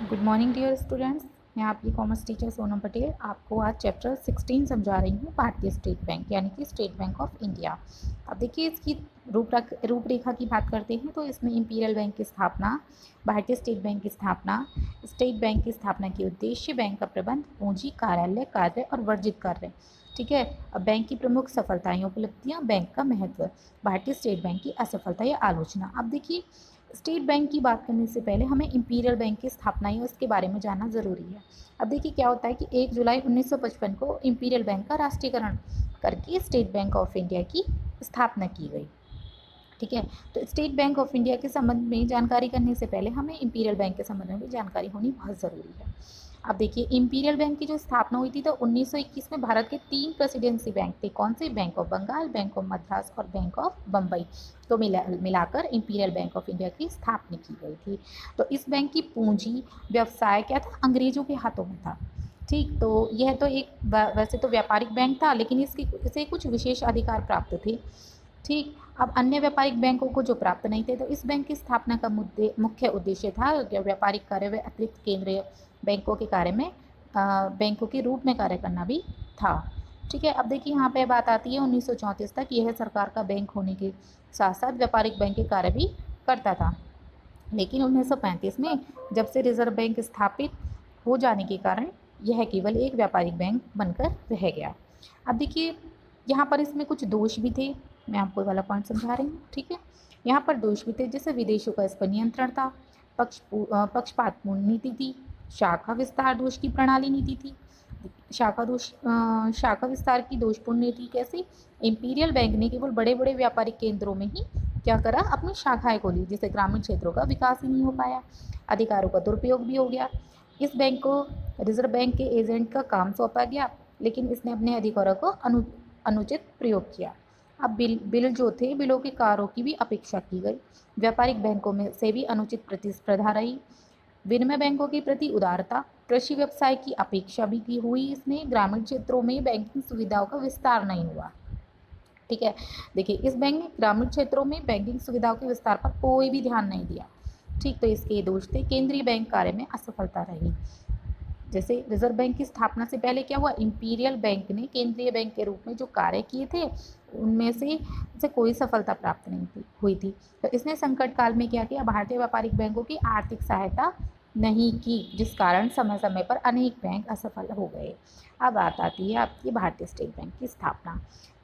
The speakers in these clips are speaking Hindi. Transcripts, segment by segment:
Good morning dear students. मैं आपकी कॉमर्स टीचर सोनम पटेल आपको आज चैप्टर 16 समझा रही हूँ, भारतीय स्टेट बैंक यानी कि स्टेट बैंक ऑफ इंडिया। अब देखिए इसकी रूपरेखा की बात करते हैं तो इसमें इंपीरियल बैंक की स्थापना, भारतीय स्टेट बैंक की स्थापना, स्टेट बैंक की स्थापना के उद्देश्य, बैंक का प्रबंध, पूंजी, कार्यालय, कार्य और वर्जित कार्य। ठीक है। अब बैंक की प्रमुख सफलताएं, उपलब्धियां, बैंक का महत्व, भारतीय स्टेट बैंक की असफलता या आलोचना। अब देखिए स्टेट बैंक की बात करने से पहले हमें इंपीरियल बैंक की स्थापना या उसके बारे में जानना ज़रूरी है। अब देखिए क्या होता है कि 1 जुलाई 1955 को इंपीरियल बैंक का राष्ट्रीयकरण करके स्टेट बैंक ऑफ इंडिया की स्थापना की गई। ठीक है। तो स्टेट बैंक ऑफ इंडिया के संबंध में जानकारी करने से पहले हमें इंपीरियल बैंक के संबंध में भी जानकारी होनी बहुत ज़रूरी है। अब देखिए इंपीरियल बैंक की जो स्थापना हुई थी तो 1921 में भारत के 3 प्रेसिडेंसी बैंक थे। कौन से? Bank of Bengal, bank of Madras और बैंक ऑफ बम्बई। तो मिलाकर इंपीरियल बैंक ऑफ इंडिया की स्थापना की गई थी। तो इस बैंक की पूंजी व्यवसाय क्या था? अंग्रेजों के हाथों में था। ठीक। तो यह तो एक वैसे तो व्यापारिक बैंक था, लेकिन इसे कुछ विशेष अधिकार प्राप्त थे। ठीक। अब अन्य व्यापारिक बैंकों को जो प्राप्त नहीं थे, तो इस बैंक की स्थापना का मुख्य उद्देश्य था व्यापारिक कार्य व अतिरिक्त केंद्रीय बैंकों के कार्य में बैंकों के रूप में कार्य करना भी था। ठीक है। अब देखिए यहाँ पे बात आती है 1934 तक यह सरकार का बैंक होने के साथ साथ व्यापारिक बैंक के कार्य भी करता था। लेकिन 1935 में जब से रिजर्व बैंक स्थापित हो जाने के कारण यह केवल एक व्यापारिक बैंक बनकर रह गया। अब देखिए यहाँ पर इसमें कुछ दोष भी थे, मैं आपको वाला पॉइंट समझा रही हूँ। ठीक है। यहाँ पर दोष भी थे, जैसे विदेशों का इस पर नियंत्रण था, पक्षपातपूर्ण नीति थी, शाखा विस्तार दोष की प्रणाली नीति थी। शाखा विस्तार की दोषपूर्ण नीति कैसे? इंपीरियल बैंक ने केवल बड़े बड़े व्यापारिक केंद्रों में ही क्या करा? अपनी शाखाएं खोली, जिससे ग्रामीण क्षेत्रों का विकास ही नहीं हो पाया, अधिकारों का दुरुपयोग भी हो गया। इस बैंक को रिजर्व बैंक के एजेंट का काम सौंपा गया, लेकिन इसने अपने अधिकारों को अनुचित प्रयोग किया। अब बिल जो थे, बिलों के कारों की भी अपेक्षा की गई। व्यापारिक बैंकों में से भी अनुचित प्रतिस्पर्धा रही। विनिमय बैंकों के प्रति उदारता, कृषि व्यवसाय की अपेक्षा भी की हुई। इसने ग्रामीण क्षेत्रों में बैंकिंग सुविधाओं का विस्तार नहीं हुआ। ठीक है। देखिए इस बैंक ने ग्रामीण क्षेत्रों में बैंकिंग सुविधाओं के विस्तार पर कोई भी ध्यान नहीं दिया। ठीक। तो इसके दोष थे, केंद्रीय बैंक कार्य में असफलता रही। जैसे रिजर्व बैंक की स्थापना से पहले क्या हुआ? इंपीरियल बैंक ने केंद्रीय बैंक के रूप में जो कार्य किए थे उनमें से कोई सफलता प्राप्त नहीं हुई थी। तो इसने संकट काल में क्या किया? भारतीय व्यापारिक बैंकों की आर्थिक सहायता नहीं की, जिस कारण समय समय पर अनेक बैंक असफल हो गए। अब बात आती है आपकी भारतीय स्टेट बैंक की स्थापना।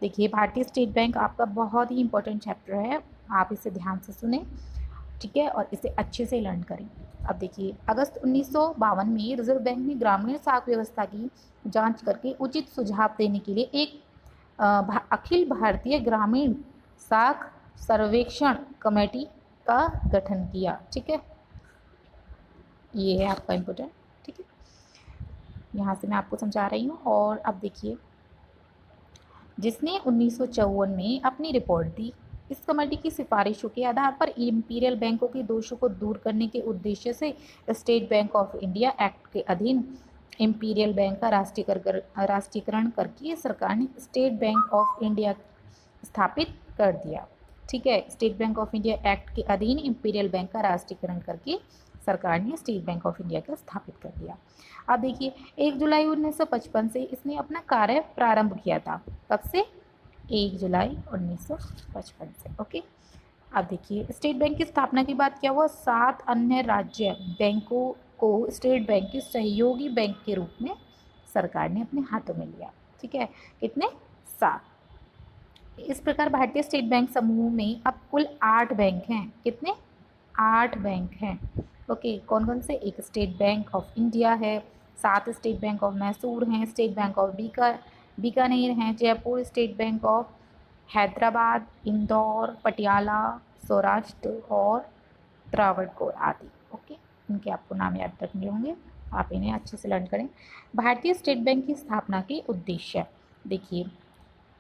देखिए भारतीय स्टेट बैंक आपका बहुत ही इंपॉर्टेंट चैप्टर है, आप इसे ध्यान से सुने। ठीक है। और इसे अच्छे से लर्न करें। अब देखिए अगस्त 1952 में रिजर्व बैंक ने ग्रामीण साख व्यवस्था की जांच करके उचित सुझाव देने के लिए एक अखिल भारतीय ग्रामीण साख सर्वेक्षण कमेटी का गठन किया। ठीक है। ये है आपका इम्पोर्टेंट। ठीक है। यहाँ से मैं आपको समझा रही हूँ। और अब देखिए जिसने 1954 में अपनी रिपोर्ट दी। इस कमेटी की सिफारिशों के आधार पर इंपीरियल बैंकों के दोषों को दूर करने के उद्देश्य से state bank of India act के अधीन इंपीरियल बैंक का राष्ट्रीयकरण करके सरकार ने स्टेट बैंक ऑफ इंडिया स्थापित कर दिया। ठीक है। State bank of India act के अधीन इंपीरियल बैंक का राष्ट्रीयकरण करके सरकार ने स्टेट बैंक ऑफ इंडिया को स्थापित कर दिया। अब देखिए 1 जुलाई 1955 से इसने अपना कार्य प्रारंभ किया था। कब से? 1 जुलाई 1955 से। ओके। अब देखिए स्टेट बैंक की स्थापना के बाद क्या हुआ? 7 अन्य राज्य बैंकों को स्टेट बैंक के सहयोगी बैंक के रूप में सरकार ने अपने हाथों में लिया। ठीक है। कितने? 7। इस प्रकार भारतीय स्टेट बैंक समूह में अब कुल 8 बैंक हैं। कितने? 8 बैंक हैं। ओके। कौन कौन से? एक स्टेट बैंक ऑफ इंडिया है, 7 स्टेट बैंक ऑफ मैसूर हैं, स्टेट बैंक ऑफ बीकानेर हैं, Jaipur, state bank of Hyderabad, Indore, Patiala, Saurashtra और त्रावणकोर आदि। ओके। इनके आपको नाम याद रखने होंगे, आप इन्हें अच्छे से लर्न करें। भारतीय स्टेट बैंक की स्थापना के उद्देश्य देखिए,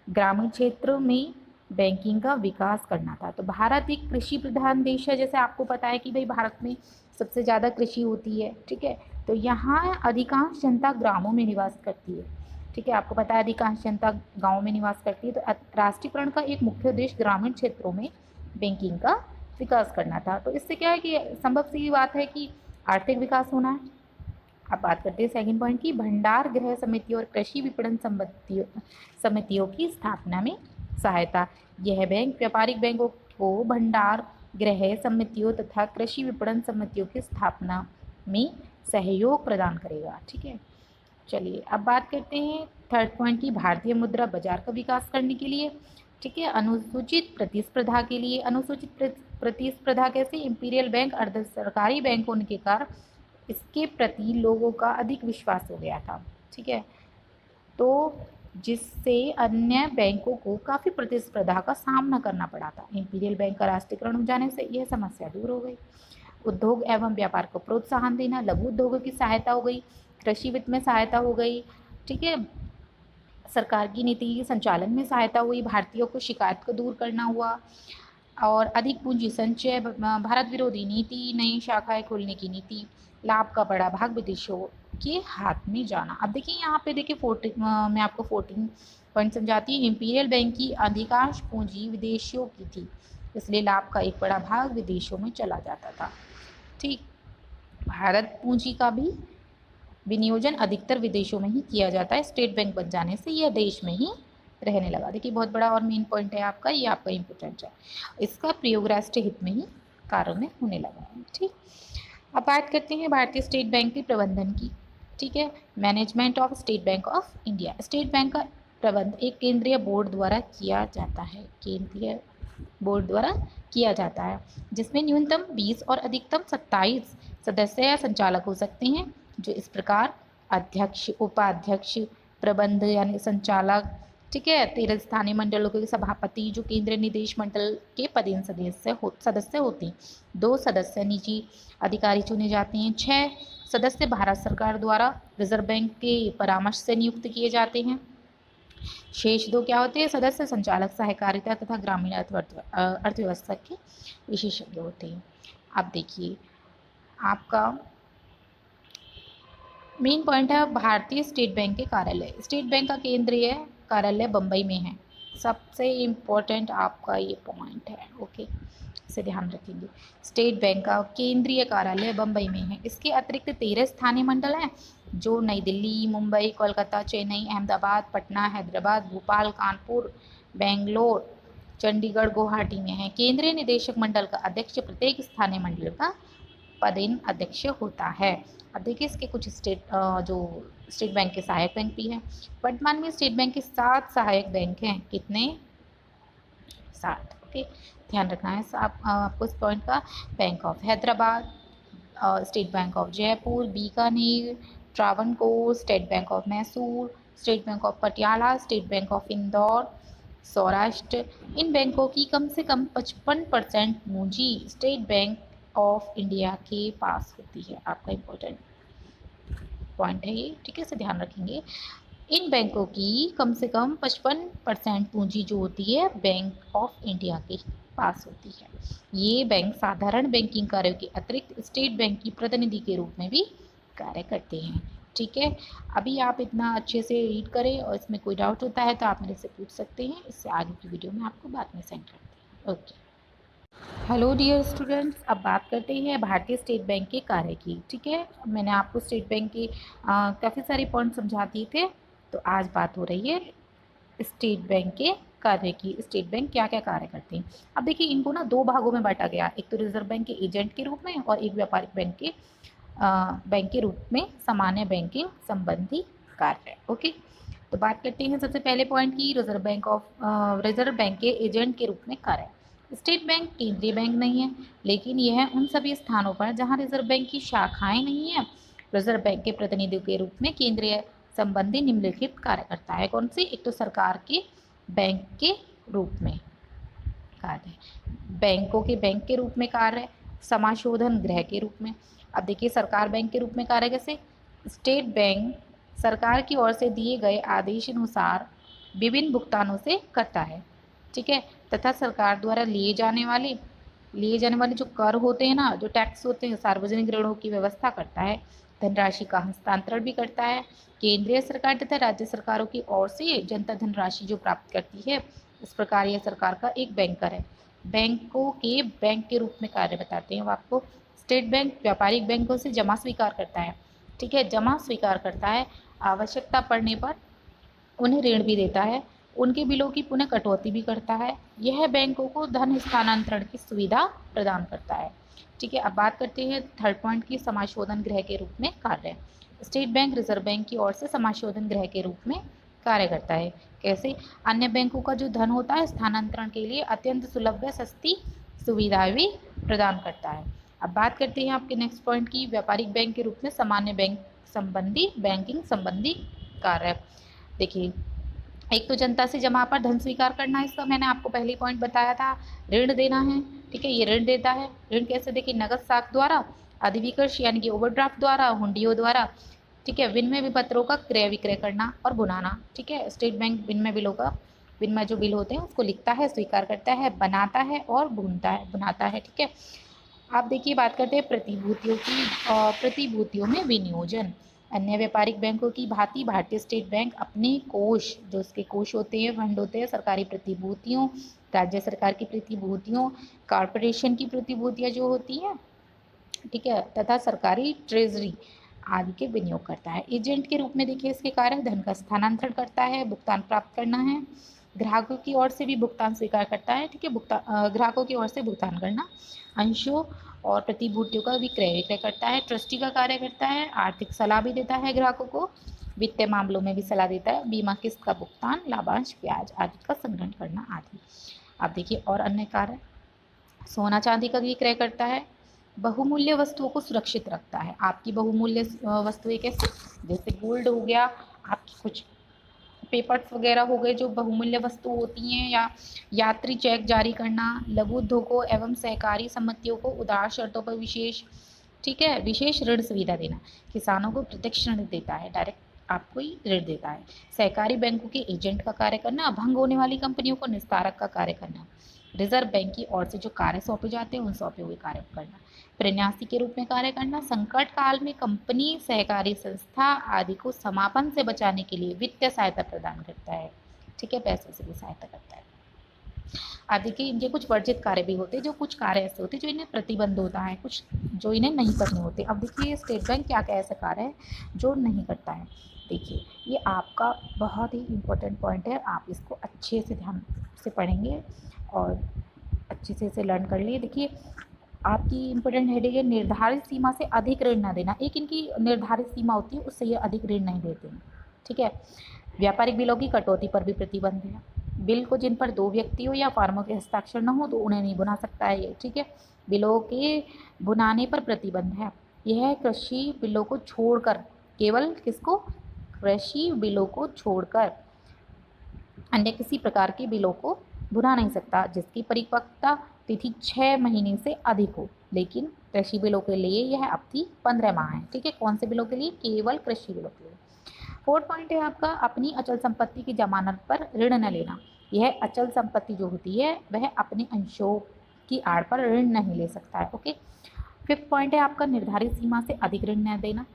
ग्रामीण क्षेत्र में बैंकिंग का विकास करना था। तो भारत एक कृषि प्रधान देश है, जैसे आपको पता है कि भाई भारत में सबसे ज़्यादा कृषि होती है। ठीक है। तो यहाँ अधिकांश जनता ग्रामों में निवास करती है। ठीक है। आपको पता है अधिकांश जनता गाँव में निवास करती है। तो राष्ट्रीयकरण का एक मुख्य उद्देश्य ग्रामीण क्षेत्रों में बैंकिंग का विकास करना था। तो इससे क्या है कि संभव सी बात है कि आर्थिक विकास होना है। अब बात करते हैं सेकंड पॉइंट की, भंडार गृह समितियों और कृषि विपणन समितियों की स्थापना में सहायता। यह बैंक व्यापारिक बैंकों को भंडार गृह समितियों तथा कृषि विपणन समितियों की स्थापना में सहयोग प्रदान करेगा। ठीक है, चलिए अब बात करते हैं थर्ड पॉइंट की, भारतीय मुद्रा बाजार का विकास करने के लिए। ठीक है, अनुसूचित प्रतिस्पर्धा के लिए। अनुसूचित प्रतिस्पर्धा कैसे, इंपीरियल बैंक अर्ध सरकारी बैंक होने के कारण इसके प्रति लोगों का अधिक विश्वास हो गया था। ठीक है, तो जिससे अन्य बैंकों को काफ़ी प्रतिस्पर्धा का सामना करना पड़ा था। इंपीरियल बैंक का राष्ट्रीयकरण हो जाने से यह समस्या दूर हो गई। उद्योग एवं व्यापार को प्रोत्साहन देना, लघु उद्योगों की सहायता हो गई, कृषि वित्त में सहायता हो गई। ठीक है, सरकार की नीति संचालन में सहायता हुई, भारतीयों को शिकायत को दूर करना हुआ, और अधिक पूंजी संचय, भारत विरोधी नीति, नई शाखाएं खोलने की नीति, लाभ का बड़ा भाग विदेशों के हाथ में जाना। अब देखिए यहाँ पे देखिए 14 मैं आपको 14 पॉइंट समझाती हूँ। इंपीरियल बैंक की अधिकांश पूंजी विदेशियों की थी, इसलिए लाभ का एक बड़ा भाग विदेशों में चला जाता था। ठीक, भारत पूंजी का भी विनियोजन अधिकतर विदेशों में ही किया जाता है। स्टेट बैंक बन जाने से यह देश में ही रहने लगा। देखिए बहुत बड़ा और मेन पॉइंट है आपका, ये आपका इम्पोर्टेंट है। इसका प्रयोग राष्ट्रीय हित में ही कार्यों में होने लगा है। ठीक, अब बात करते हैं भारतीय स्टेट बैंक के प्रबंधन की। ठीक है, management of state bank of India. State bank का प्रबंध एक केंद्रीय बोर्ड द्वारा किया जाता है, केंद्रीय बोर्ड द्वारा किया जाता है, जिसमें न्यूनतम 20 और अधिकतम 27 सदस्य या संचालक हो सकते हैं, जो इस प्रकार अध्यक्ष, उपाध्यक्ष, प्रबंध यानी संचालक, ठीक है, 13 स्थानीय मंडलों के सभापति जो केंद्रीय निदेश मंडल के पदेन सदस्य होते हैं, 2 सदस्य निजी अधिकारी चुने जाते हैं, 6 सदस्य भारत सरकार द्वारा रिजर्व बैंक के परामर्श से नियुक्त किए जाते हैं, शेष 2 क्या होते हैं, सदस्य संचालक सहकारिता तथा ग्रामीण अर्थव्यवस्था के विशेषज्ञ होते हैं। अब देखिए आपका मेन पॉइंट है भारतीय स्टेट बैंक के कार्यालय। स्टेट बैंक का केंद्रीय कार्यालय बम्बई में है, सबसे इम्पोर्टेंट आपका ये पॉइंट है। ओके, इसे ध्यान रखेंगे। स्टेट बैंक का केंद्रीय कार्यालय बम्बई में है। इसके अतिरिक्त 13 स्थानीय मंडल हैं, जो नई दिल्ली, मुंबई, कोलकाता, चेन्नई, अहमदाबाद, पटना, हैदराबाद, भोपाल, कानपुर, बेंगलोर, चंडीगढ़, गुवाहाटी में है। केंद्रीय निदेशक मंडल का अध्यक्ष प्रत्येक स्थानीय मंडल का पदेन अध्यक्ष होता है। अब देखिए इसके कुछ स्टेट बैंक के सहायक बैंक भी हैं। वर्तमान में स्टेट बैंक के 7 सहायक बैंक हैं। कितने? 7। ओके, ध्यान रखना है आपको इस पॉइंट का। Bank of Hyderabad, state bank of Jaipur, Bikaner, Travancore, state bank of Mysore, state bank of Patiala, state bank of Indore, Saurashtra. इन बैंकों की कम से कम 55% पूंजी स्टेट बैंक ऑफ इंडिया के पास होती है। आपका इम्पोर्टेंट पॉइंट है ये, ठीक है, इसे ध्यान रखेंगे। इन बैंकों की कम से कम 55% पूंजी जो होती है बैंक ऑफ इंडिया के पास होती है। ये बैंक साधारण बैंकिंग कार्यों के अतिरिक्त स्टेट बैंक की प्रतिनिधि के रूप में भी कार्य करते हैं। ठीक है, अभी आप इतना अच्छे से रीड करें और इसमें कोई डाउट होता है तो आप मेरे से पूछ सकते हैं। इससे आगे की वीडियो में आपको बाद में सेंड करते हैं। ओके, हेलो डियर स्टूडेंट्स, अब बात करते हैं भारतीय स्टेट बैंक के कार्य की। ठीक है, मैंने आपको स्टेट बैंक के काफ़ी सारे पॉइंट समझा दिए थे, तो आज बात हो रही है स्टेट बैंक के कार्य की। स्टेट बैंक क्या क्या कार्य करते हैं। अब देखिए इनको ना 2 भागों में बांटा गया, एक तो रिजर्व बैंक के एजेंट के रूप में और एक व्यापारिक बैंक के रूप में सामान्य बैंकिंग संबंधी कार्य। ओके, तो बात करते हैं सबसे पहले पॉइंट की, रिजर्व बैंक के एजेंट के रूप में कार्य। स्टेट बैंक केंद्रीय बैंक नहीं है, लेकिन यह उन सभी स्थानों पर जहां रिजर्व बैंक की शाखाएं नहीं है, रिजर्व बैंक के प्रतिनिधियों के रूप में केंद्रीय संबंधी निम्नलिखित कार्य करता है। कौन सी? एक तो सरकार के बैंक के रूप में कार्य, बैंकों के बैंक के रूप में कार्य, समाशोधन गृह के रूप में। अब देखिए सरकार बैंक के रूप में कार्य कैसे? स्टेट बैंक सरकार की ओर से दिए गए आदेश अनुसार विभिन्न भुगतानों से करता है। ठीक है, तथा सरकार द्वारा लिए जाने वाले जो कर होते हैं ना, जो टैक्स होते हैं, सार्वजनिक ऋणों की व्यवस्था करता है, धनराशि का हस्तांतरण भी करता है। केंद्रीय सरकार तथा राज्य सरकारों की ओर से जनता धनराशि जो प्राप्त करती है, इस प्रकार यह सरकार का एक बैंकर है। बैंकों के बैंक के रूप में कार्य बताते हैं वो आपको स्टेट बैंक व्यापारिक बैंकों से जमा स्वीकार करता है, ठीक है, जमा स्वीकार करता है, आवश्यकता पड़ने पर उन्हें ऋण भी देता है, उनके बिलों की पुनः कटौती भी करता है। यह बैंकों को धन हस्तांतरण की सुविधा प्रदान करता है, ठीक है। अब बात करते हैं थर्ड पॉइंट की, समाशोधन गृह के रूप में कार्य। स्टेट बैंक रिजर्व बैंक की ओर से समाशोधन गृह के रूप में कार्य करता है। कैसे? अन्य बैंकों का जो धन होता है स्थानांतरण के लिए अत्यंत सुलभ व सस्ती सुविधाएं भी प्रदान करता है। अब बात करते हैं आपके नेक्स्ट पॉइंट की, व्यापारिक बैंक के रूप में सामान्य बैंक संबंधी बैंकिंग संबंधी कार्य। देखिए, एक तो जनता से जमा पर धन स्वीकार करना, इसका मैंने आपको पहले पॉइंट बताया था, ऋण देना है, ठीक है, ये ऋण देता है। ऋण कैसे? देखिए, नगद साख द्वारा, अधिविकर्ष यानी कि ओवरड्राफ्ट द्वारा, हुंडियों द्वारा, ठीक है, विनिमय विपत्रों का क्रय विक्रय करना और भुनाना, ठीक है। स्टेट बैंक विनिमय बिलों का, विनिमय जो बिल होते हैं उसको लिखता है, स्वीकार करता है, बनाता है और भुनाता है, ठीक है। आप देखिए, बात करते हैं प्रतिभूतियों की। प्रतिभूतियों में विनियोजन। अन्य व्यापारिक बैंकों की भांति भारतीय स्टेट बैंक अपने कोष, जो उसके कोष होते हैं, फंड होते हैं, सरकारी प्रतिभूतियों, राज्य सरकार की प्रतिभूतियों, कॉरपोरेशन की प्रतिभूतियां जो होती हैं, ठीक है, तथा सरकारी ट्रेजरी आदि के विनियोग करता है। एजेंट के रूप में देखिए इसके कार्य, धन का स्थानांतरण करता है, भुगतान प्राप्त करना है, ग्राहकों की ओर से भी भुगतान स्वीकार करता है, ठीक है, ग्राहकों की ओर से भुगतान करना, अंशों और प्रतिभूतियों का विक्रय विक्रय करता है, ट्रस्टी का कार्य करता है, आर्थिक सलाह भी देता है ग्राहकों को, वित्तीय मामलों में भी सलाह देता है, बीमा किस्त का भुगतान, लाभांश, ब्याज आदि का संग्रहण करना आदि। अब देखिए और अन्य कार्य, सोना चांदी का विक्रय करता है, बहुमूल्य वस्तुओं को सुरक्षित रखता है। आपकी बहुमूल्य वस्तुएं कैसे? जैसे गोल्ड हो गया, आपकी कुछ पेपर्स वगैरह हो गए जो बहुमूल्य वस्तु होती हैं, या यात्री चेक जारी करना, लघु उद्योगों एवं सहकारी समितियों को उदार शर्तों पर विशेष, ठीक है, विशेष ऋण सुविधा देना, किसानों को प्रत्यक्ष ऋण देता है, डायरेक्ट आपको ही ऋण देता है, सहकारी बैंकों के एजेंट का कार्य करना, भंग होने वाली कंपनियों को निस्तारक का कार्य करना, रिजर्व बैंक की ओर से जो कार्य सौंपे जाते हैं उन सौंपे हुए कार्य करना, प्रन्यासी के रूप में कार्य करना, संकट काल में कंपनी, सहकारी संस्था आदि को समापन से बचाने के लिए वित्तीय सहायता प्रदान करता है, ठीक है, पैसों से भी सहायता करता है। अब देखिए, इनके कुछ वर्जित कार्य भी होते हैं, जो कुछ कार्य ऐसे होते हैं जो इन्हें प्रतिबंध होता है, कुछ जो इन्हें नहीं करने होते। अब देखिए स्टेट बैंक क्या क्या ऐसे कार्य है जो नहीं करता है। देखिए, ये आपका बहुत ही इम्पोर्टेंट पॉइंट है, आप इसको अच्छे से ध्यान से पढ़ेंगे और अच्छे से इसे लर्न कर लिए। देखिए, आपकी इम्पोर्टेंट हेडिंग है, निर्धारित सीमा से अधिक ऋण न देना। एक इनकी निर्धारित सीमा होती है, उससे ये अधिक ऋण नहीं देते हैं, ठीक है। व्यापारिक बिलों की कटौती पर भी प्रतिबंध है। बिल को जिन पर दो व्यक्तियों या फर्मों के हस्ताक्षर न हो तो उन्हें नहीं बुना सकता है ये, ठीक है। बिलों के बुनाने पर प्रतिबंध है। यह कृषि बिलों को छोड़कर, केवल किसको? कृषि बिलों को छोड़कर अन्य किसी प्रकार के बिलों को भुना नहीं सकता जिसकी परिपक्वता तिथि 6 महीने से अधिक हो, लेकिन कृषि बिलों के लिए यह अवधि 15 माह है, ठीक है। कौन से बिलों के लिए? केवल कृषि बिलों के लिए। फोर्थ पॉइंट है आपका, अपनी अचल संपत्ति की जमानत पर ऋण न लेना। यह अचल संपत्ति जो होती है वह अपने अंशों की आड़ पर ऋण नहीं ले सकता है, ओके। फिफ्थ पॉइंट है आपका, निर्धारित सीमा से अधिक ऋण न देना।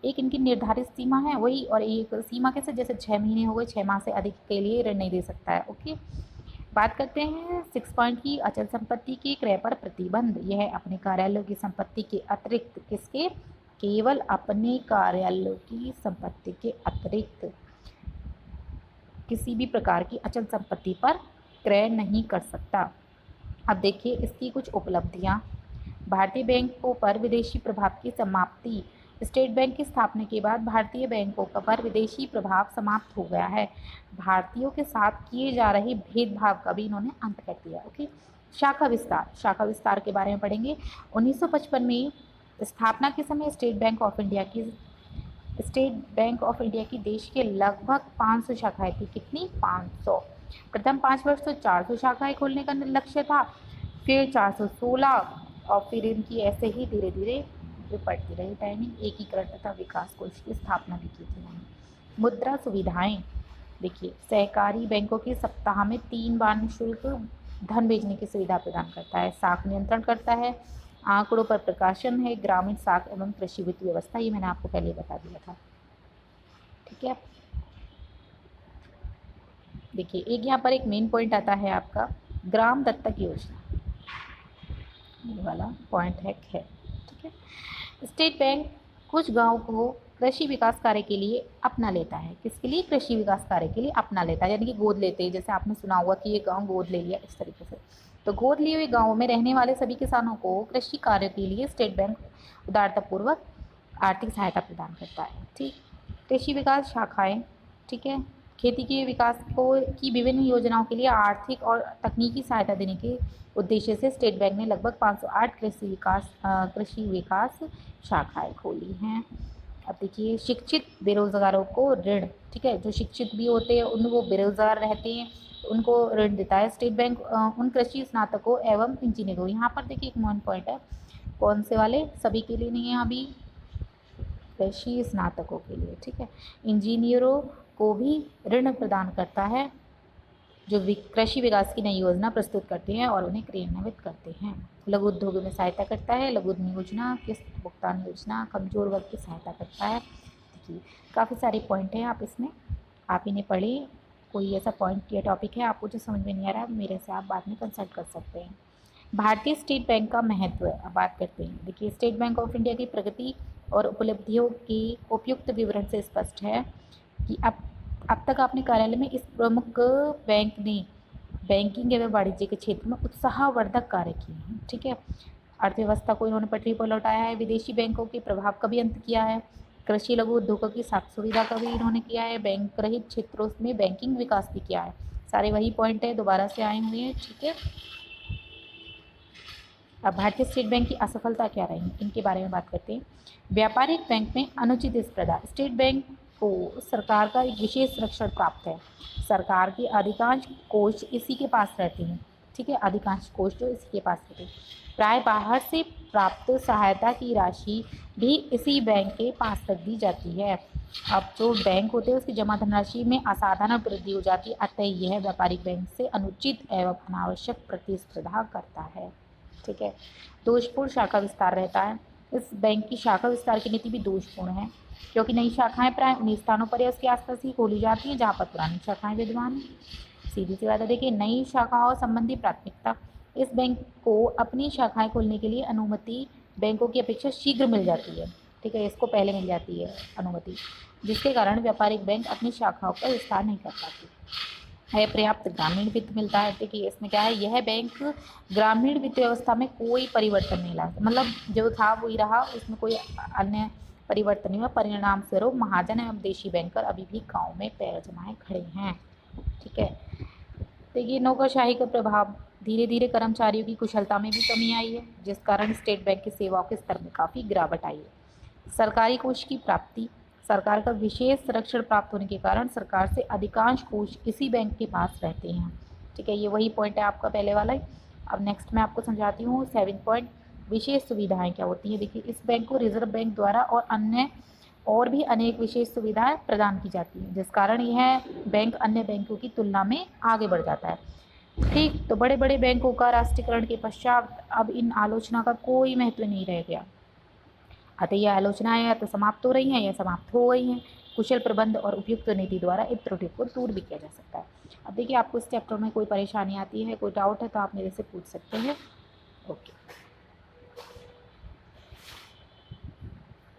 एक इनकी निर्धारित सीमा है वही, और एक सीमा कैसे? जैसे 6 महीने हो गए, 6 माह से अधिक के लिए ऋण नहीं दे सकता है, ओके। बात करते हैं 6 पॉइंट की, अचल संपत्ति के क्रय पर प्रतिबंध। यह अपने कार्यालयों की संपत्ति के अतिरिक्त, किसके? केवल अपने कार्यालयों की संपत्ति के अतिरिक्त किसी भी प्रकार की अचल संपत्ति पर क्रय नहीं कर सकता। अब देखिए इसकी कुछ उपलब्धियां। भारतीय बैंकों पर विदेशी प्रभाव की समाप्ति। स्टेट बैंक की स्थापना के बाद भारतीय बैंकों पर विदेशी प्रभाव समाप्त हो गया है। भारतीयों के साथ किए जा रहे भेदभाव का भी इन्होंने अंत कर दिया, ओके। शाखा विस्तार, शाखा विस्तार के बारे में पढ़ेंगे। 1955 में स्थापना के समय स्टेट बैंक ऑफ इंडिया की देश के लगभग 500 शाखाएं थी। कितनी? 500। प्रथम 5 वर्ष तो 400 शाखाएं खोलने का लक्ष्य था, फिर 416, और फिर इनकी ऐसे ही धीरे धीरे बढ़ती रही टाइमिंग। एकीकरण तथा विकास कोष की स्थापना भी की थी। मुद्रा सुविधाएं, देखिए सहकारी बैंकों की सप्ताह में 3 बार निःशुल्क धन भेजने की सुविधा प्रदान करता है। साख नियंत्रण करता है, आंकड़ों पर प्रकाशन है, ग्रामीण साख एवं कृषि वित्त व्यवस्था, ये मैंने आपको पहले बता दिया था, ठीक है। देखिए एक यहाँ पर एक मेन पॉइंट आता है आपका, ग्राम दत्तक योजना, ये वाला पॉइंट है। ठीक है। स्टेट बैंक कुछ गाँव को कृषि विकास कार्य के लिए अपना लेता है। किसके लिए? कृषि विकास कार्य के लिए अपना लेता है, यानी कि गोद लेते हैं। जैसे आपने सुना होगा कि ये गांव गोद ले लिया, इस तरीके से। तो गोद लिए हुए गाँवों में रहने वाले सभी किसानों को कृषि कार्य के लिए स्टेट बैंक उदारतापूर्वक आर्थिक सहायता प्रदान करता है। ठीक। कृषि विकास शाखाएं, ठीक है, खेती के विकास को की विभिन्न योजनाओं के लिए आर्थिक और तकनीकी सहायता देने के उद्देश्य से स्टेट बैंक ने लगभग 508 कृषि विकास शाखाएं खोली हैं। अब देखिए, शिक्षित बेरोजगारों को ऋण, ठीक है, जो शिक्षित भी होते हैं उन वो बेरोजगार रहते हैं उनको ऋण देता है स्टेट बैंक उन कृषि स्नातकों एवं इंजीनियरों। यहाँ पर देखिए एक मेन पॉइंट है, कौन से वाले? सभी के लिए नहीं है अभी, कृषि स्नातकों के लिए, ठीक है। इंजीनियरों को भी ऋण प्रदान करता है जो कृषि विकास की नई योजना प्रस्तुत करते हैं और उन्हें क्रियान्वित करते हैं। लघु उद्योगों में सहायता करता है, लघु उद्यम योजना, किस्त भुगतान योजना, कमजोर वर्ग की सहायता करता है। देखिए काफ़ी सारे पॉइंट हैं, आप इसमें आप इन्हें पढ़िए। कोई ऐसा पॉइंट या टॉपिक है आपको जो समझ में नहीं आ रहा, मेरे से आप बाद में कंसल्ट कर सकते हैं। भारतीय स्टेट बैंक का महत्व अब बात करते हैं। देखिए, स्टेट बैंक ऑफ इंडिया की प्रगति और उपलब्धियों की उपयुक्त विवरण से स्पष्ट है कि अब तक अपने कार्यालय में इस प्रमुख बैंक ने बैंकिंग एवं वाणिज्य के क्षेत्र में उत्साहवर्धक कार्य किए हैं। ठीक है, अर्थव्यवस्था को इन्होंने पटरी पर लौटाया है, विदेशी बैंकों के प्रभाव का भी अंत किया है, कृषि लघु उद्योगों की साख सुविधा का भी इन्होंने किया है, बैंक रहित क्षेत्रों में बैंकिंग विकास भी किया है। सारे वही पॉइंट है, दोबारा से आए हुए हैं। ठीक है, अब भारतीय स्टेट बैंक की असफलता क्या रही, इनके बारे में बात करते हैं। व्यापारिक बैंक में अनुचित स्पर्धा। स्टेट बैंक को सरकार का एक विशेष संरक्षण प्राप्त है। सरकार के अधिकांश कोष इसी के पास रहते हैं। ठीक है, अधिकांश कोष जो इसी के पास रहते हैं। प्राय बाहर से प्राप्त सहायता की राशि भी इसी बैंक के पास रख दी जाती है। अब जो बैंक होते हैं उसकी जमा धनराशि में असाधारण वृद्धि हो जाती है, अतः यह व्यापारिक बैंक से अनुचित एवं अनावश्यक प्रतिस्पर्धा करता है। ठीक है, दोषपूर्ण शाखा विस्तार रहता है। इस बैंक की शाखा विस्तार की नीति भी दोषपूर्ण है, क्योंकि नई शाखाएं प्राय उन्हीं स्थानों पर या उसके आसपास ही खोली जाती हैं जहां पर पुरानी शाखाएं विद्यमान हैं। सीधी सी बात है, देखिए, नई शाखाओं संबंधी प्राथमिकता। इस बैंक को अपनी शाखाएं खोलने के लिए अनुमति बैंकों की अपेक्षा शीघ्र मिल जाती है। ठीक है, इसको पहले मिल जाती है अनुमति, जिसके कारण व्यापारिक बैंक अपनी शाखाओं का विस्तार नहीं कर पाती है। पर्याप्त ग्रामीण वित्त मिलता है। देखिए इसमें क्या है, यह बैंक ग्रामीण वित्त व्यवस्था में कोई परिवर्तन नहीं ला, मतलब जो था वही रहा, उसमें कोई अन्य परिवर्तन नहीं हुआ। परिणाम स्वरूप महाजन एवं देशी बैंकर अभी भी गांव में पैर जमाए खड़े हैं। ठीक है, देखिए नौकरशाही का प्रभाव, धीरे धीरे कर्मचारियों की कुशलता में भी कमी आई है, जिस कारण स्टेट बैंक की सेवाओं के स्तर में काफ़ी गिरावट आई है। सरकारी कोष की प्राप्ति। सरकार का विशेष संरक्षण प्राप्त होने के कारण सरकार से अधिकांश कोष इसी बैंक के पास रहते हैं। ठीक है, ये वही पॉइंट है आपका पहले वाला ही। अब नेक्स्ट मैं आपको समझाती हूँ 7 पॉइंट, विशेष सुविधाएं क्या होती हैं। देखिए, इस बैंक को रिजर्व बैंक द्वारा और भी अनेक विशेष सुविधाएं प्रदान की जाती हैं, जिस कारण यह बैंक अन्य बैंकों की तुलना में आगे बढ़ जाता है। ठीक, तो बड़े बड़े बैंकों का राष्ट्रीयकरण के पश्चात अब इन आलोचना का कोई महत्व नहीं रह गया, अतः यह आलोचनाएं या तो समाप्त हो रही हैं या समाप्त हो गई हैं। कुशल प्रबंध और उपयुक्त नीति द्वारा इस त्रुटि को दूर भी किया जा सकता है। अब देखिए, आपको इस चैप्टर में कोई परेशानी आती है, कोई डाउट है तो आप मेरे से पूछ सकते हैं। ओके।